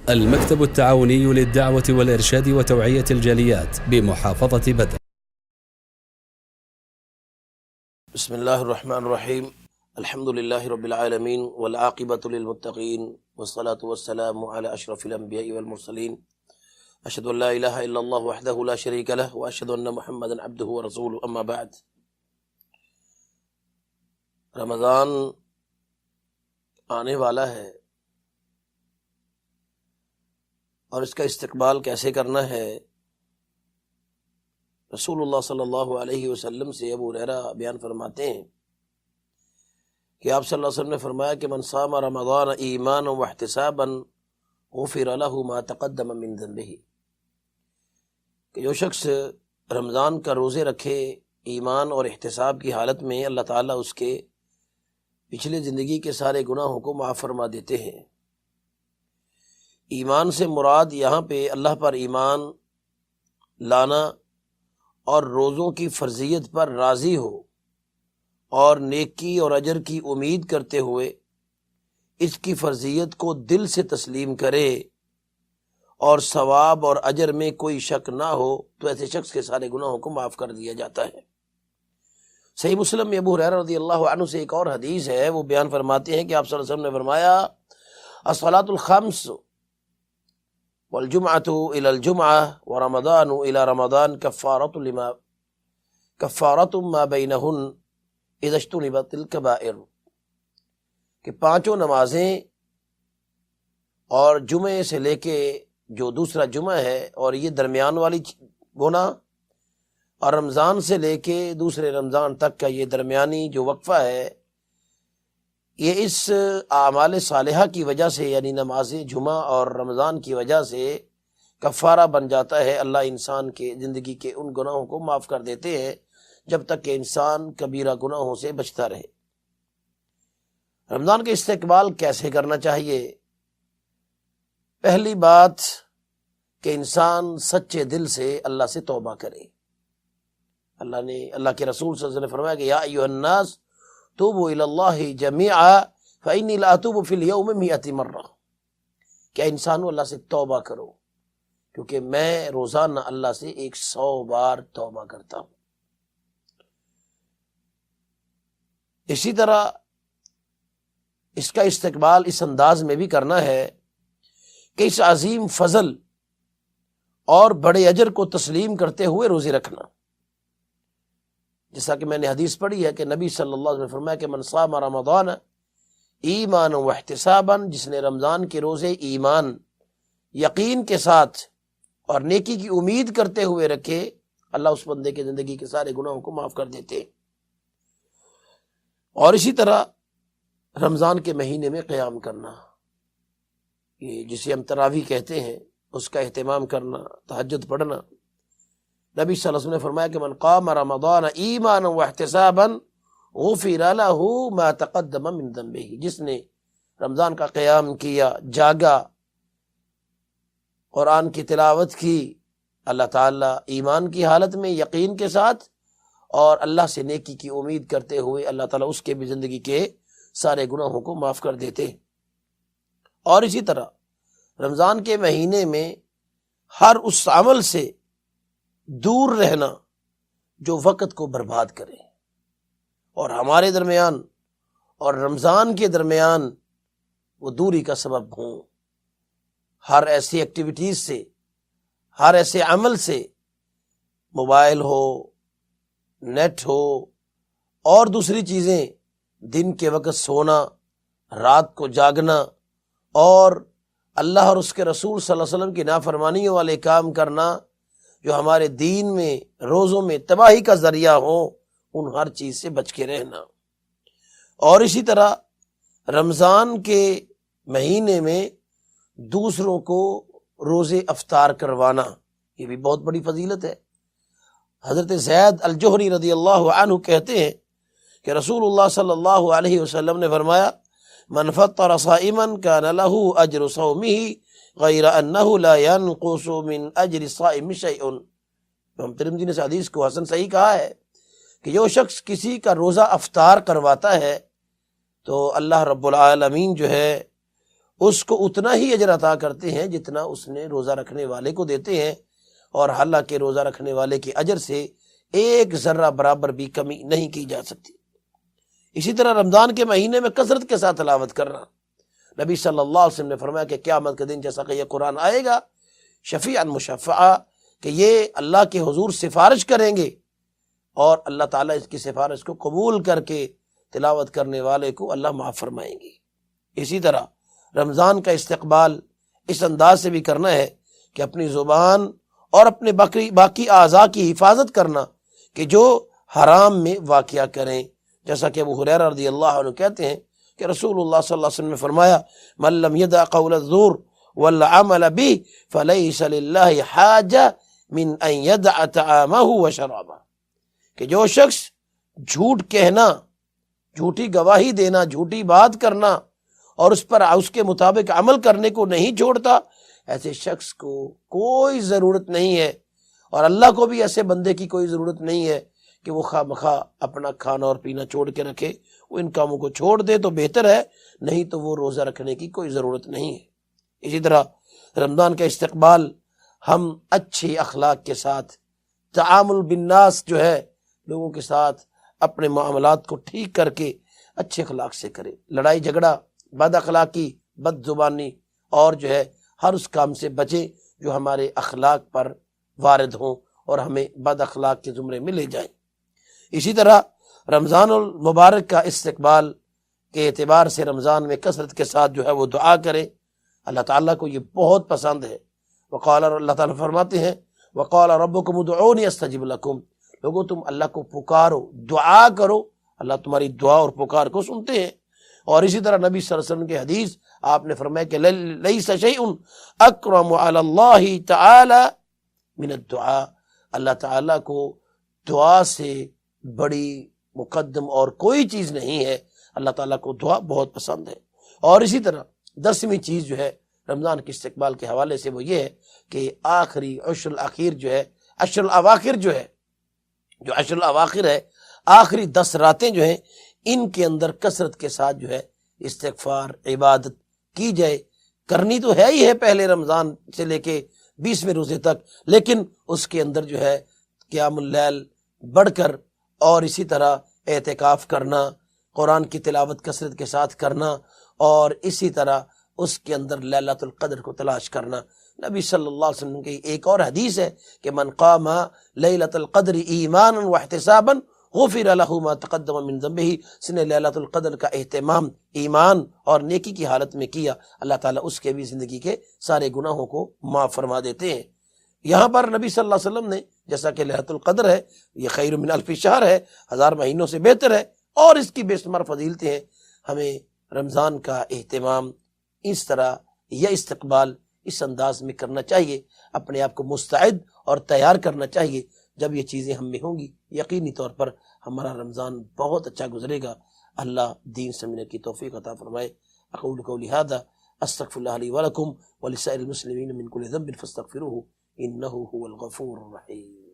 المكتب التعاوني للدعوة والإرشاد وتوعية الجاليات بمحافظة بدر. بسم الله الرحمن الرحيم. الحمد لله رب العالمين والعاقبة للمتقين والصلاة والسلام على أشرف الأنبياء والمرسلين. أشهد أن لا إله إلا الله وحده لا شريك له وأشهد أن محمدا عبده ورسوله. أما بعد، رمضان آنے والا ہے اور اس کا استقبال کیسے کرنا ہے، رسول اللہ صلی اللہ علیہ وسلم سے ابو ہریرہ بیان فرماتے ہیں کہ آپ صلی اللہ علیہ وسلم نے فرمایا کہ من صام رمضان ایمانا واحتسابا غفر له ما تقدم من ذنبه، کہ جو شخص رمضان کا روزے رکھے ایمان اور احتساب کی حالت میں، اللہ تعالیٰ اس کے پچھلے زندگی کے سارے گناہوں کو معاف فرما دیتے ہیں۔ ایمان سے مراد یہاں پہ اللہ پر ایمان لانا اور روزوں کی فرضیت پر راضی ہو اور نیکی اور اجر کی امید کرتے ہوئے اس کی فرضیت کو دل سے تسلیم کرے اور ثواب اور اجر میں کوئی شک نہ ہو، تو ایسے شخص کے سارے گناہوں کو معاف کر دیا جاتا ہے۔ صحیح مسلم میں ابو ہریرہ رضی اللہ عنہ سے ایک اور حدیث ہے، وہ بیان فرماتے ہیں کہ آپ صلی اللہ علیہ وسلم نے فرمایا الصلاۃ الخمس والجمعۃ الی الجمعہ ورمضان الی رمضان کفارۃ ما بینہن اذا اجتنبت الکبائر، کہ پانچوں نمازیں اور جمعے سے لے کے جو دوسرا جمعہ ہے اور یہ درمیان والی گناہ، اور رمضان سے لے کے دوسرے رمضان تک کا یہ درمیانی جو وقفہ ہے، یہ اس اعمال صالحہ کی وجہ سے، یعنی نماز جمعہ اور رمضان کی وجہ سے کفارہ بن جاتا ہے۔ اللہ انسان کے زندگی کے ان گناہوں کو معاف کر دیتے ہیں جب تک کہ انسان کبیرہ گناہوں سے بچتا رہے۔ رمضان کے استقبال کیسے کرنا چاہیے؟ پہلی بات کہ انسان سچے دل سے اللہ سے توبہ کرے۔ اللہ کے رسول صلی اللہ علیہ وسلم نے فرمایا کہ یا ایھا الناس توبوا الی اللہ جمیعا فانی لا اتوب فی الیوم 100 مرہ، کہ انسانوں اللہ سے توبہ کرو کیونکہ میں روزانہ اللہ سے 100 بار توبہ کرتا ہوں۔ اسی طرح اس کا استقبال اس انداز میں بھی کرنا ہے کہ اس عظیم فضل اور بڑے اجر کو تسلیم کرتے ہوئے روزے رکھنا، جیسا کہ میں نے حدیث پڑھی ہے کہ نبی صلی اللہ علیہ وسلم نے فرمایا کہ من صام رمضان ایمانا واحتسابا، جس نے رمضان کے روزے ایمان، یقین کے ساتھ اور نیکی کی امید کرتے ہوئے رکھے، اللہ اس بندے کے زندگی کے سارے گناہوں کو معاف کر دیتے۔ اور اسی طرح رمضان کے مہینے میں قیام کرنا، یہ جسے ہم تراویح کہتے ہیں، اس کا اہتمام کرنا، تہجد پڑھنا۔ نبی صلی اللہ علیہ وسلم نے فرمایا کہ من قام رمضان ایمانا واحتسابا غفر له ما تقدم من ذنبه، جس نے رمضان کا قیام کیا، جاگا، قرآن کی تلاوت کی، اللہ تعالیٰ ایمان کی حالت میں یقین کے ساتھ اور اللہ سے نیکی کی امید کرتے ہوئے، اللہ تعالیٰ اس کے بھی زندگی کے سارے گناہوں کو معاف کر دیتے۔ اور اسی طرح رمضان کے مہینے میں ہر اس عمل سے دور رہنا جو وقت کو برباد کرے اور ہمارے درمیان اور رمضان کے درمیان وہ دوری کا سبب ہوں۔ ہر ایسی ایکٹیویٹیز سے، ہر ایسے عمل سے، موبائل ہو، نیٹ ہو اور دوسری چیزیں، دن کے وقت سونا، رات کو جاگنا اور اللہ اور اس کے رسول صلی اللہ علیہ وسلم کی نافرمانیوں والے کام کرنا جو ہمارے دین میں، روزوں میں تباہی کا ذریعہ ہوں، ان ہر چیز سے بچ کے رہنا۔ اور اسی طرح رمضان کے مہینے میں دوسروں کو روزے افطار کروانا، یہ بھی بہت بڑی فضیلت ہے۔ حضرت زید الجوہنی رضی اللہ عنہ کہتے ہیں کہ رسول اللہ صلی اللہ علیہ وسلم نے فرمایا من فطر صائما کان له اجر صومه غیر انہ لا ينقص من اجر الصائم شیء۔ ہم ترمذی نے اس حدیث کو حسن صحیح کہا ہے کہ جو شخص کسی کا روزہ افطار کرواتا ہے تو اللہ رب العالمین جو ہے اس کو اتنا ہی اجر عطا کرتے ہیں جتنا اس نے روزہ رکھنے والے کو دیتے ہیں، اور حالانکہ روزہ رکھنے والے کے اجر سے ایک ذرہ برابر بھی کمی نہیں کی جا سکتی۔ اسی طرح رمضان کے مہینے میں کثرت کے ساتھ تلاوت کرنا، نبی صلی اللہ علیہ وسلم نے فرمایا کہ قیامت کے دن جیسا کہ یہ قرآن آئے گا شفیعا مشفعا، کہ یہ اللہ کے حضور سفارش کریں گے اور اللہ تعالیٰ اس کی سفارش کو قبول کر کے تلاوت کرنے والے کو اللہ معاف فرمائیں گے۔ اسی طرح رمضان کا استقبال اس انداز سے بھی کرنا ہے کہ اپنی زبان اور اپنے باقی اعضاء کی حفاظت کرنا کہ جو حرام میں واقعہ کریں، جیسا کہ ابو ہریرہ رضی اللہ عنہ کہتے ہیں کہ رسول اللہ صلی اللہ علیہ وسلم نے فرمایا من لم يدع قول الزور والعمل به فليس لله حاجة من ان يدع طعامه وشرابه، کہ جو شخص جھوٹ کہنا، جھوٹی گواہی دینا، جھوٹی بات کرنا اور اس پر اس کے مطابق عمل کرنے کو نہیں چھوڑتا، ایسے شخص کو کوئی ضرورت نہیں ہے، اور اللہ کو بھی ایسے بندے کی کوئی ضرورت نہیں ہے کہ وہ خواہ مخواہ اپنا کھانا اور پینا چھوڑ کے رکھے۔ وہ ان کاموں کو چھوڑ دے تو بہتر ہے، نہیں تو وہ روزہ رکھنے کی کوئی ضرورت نہیں ہے۔ اسی طرح رمضان کا استقبال ہم اچھے اخلاق کے ساتھ، تعامل بالناس جو ہے، لوگوں کے ساتھ اپنے معاملات کو ٹھیک کر کے اچھے اخلاق سے کرے، لڑائی جھگڑا، بد اخلاقی، بد زبانی اور جو ہے ہر اس کام سے بچے جو ہمارے اخلاق پر وارد ہوں اور ہمیں بد اخلاق کے زمرے میں لے جائیں۔ اسی طرح رمضان المبارک کا استقبال کے اعتبار سے رمضان میں کثرت کے ساتھ جو ہے وہ دعا کرے، اللہ تعالیٰ کو یہ بہت پسند ہے۔ وقال، اللہ تعالیٰ فرماتے ہیں وقال ربکم ادعونی استجب لکم، لوگو تم اللہ کو پکارو، دعا کرو، اللہ تمہاری دعا اور پکار کو سنتے ہیں۔ اور اسی طرح نبی صلی اللہ علیہ وسلم کے حدیث آپ نے فرمایا کہ لیس شیء اکرم علی اللہ تعالی من الدعاء، اللہ تعالیٰ کو دعا سے بڑی مقدم اور کوئی چیز نہیں ہے، اللہ تعالیٰ کو دعا بہت پسند ہے۔ اور اسی طرح 10ویں چیز جو ہے رمضان کے استقبال کے حوالے سے وہ یہ ہے کہ آخری عشر الاخیر جو ہے، عشر الاواخر جو ہے، جو عشر الاواخر ہے، آخری 10 راتیں جو ہیں، ان کے اندر کثرت کے ساتھ جو ہے استغفار، عبادت کی جائے۔ کرنی تو ہے ہی ہے پہلے رمضان سے لے کے 20ویں روزے تک، لیکن اس کے اندر جو ہے قیام اللیل بڑھ کر، اور اسی طرح اعتکاف کرنا، قرآن کی تلاوت کثرت کے ساتھ کرنا، اور اسی طرح اس کے اندر لیلۃ القدر کو تلاش کرنا۔ نبی صلی اللہ علیہ وسلم کی ایک اور حدیث ہے کہ من قام لیلۃ القدر ایمانا واحتسابا غفر له ما تقدم من ذنبه، جس نے لیلۃ القدر کا اہتمام ایمان اور نیکی کی حالت میں کیا، اللہ تعالیٰ اس کے بھی زندگی کے سارے گناہوں کو معاف فرما دیتے ہیں۔ یہاں پر نبی صلی اللہ علیہ وسلم نے جیسا کہ لیلۃ القدر ہے یہ خیر من الف شہر ہے، 1000 مہینوں سے بہتر ہے، اور اس کی بے شمار فضیلتیں ہیں۔ ہمیں رمضان کا اہتمام اس طرح یا استقبال اس انداز میں کرنا چاہیے، اپنے آپ کو مستعد اور تیار کرنا چاہیے۔ جب یہ چیزیں ہم میں ہوں گی یقینی طور پر ہمارا رمضان بہت اچھا گزرے گا۔ اللہ دین سمجھنے کی توفیق عطا فرمائے۔ اقول قولی ھذا استغفر اللہ لی ولکم ولسائر المسلمین من کل ذنب فاستغفروہ انہ هو الغفور الرحیم۔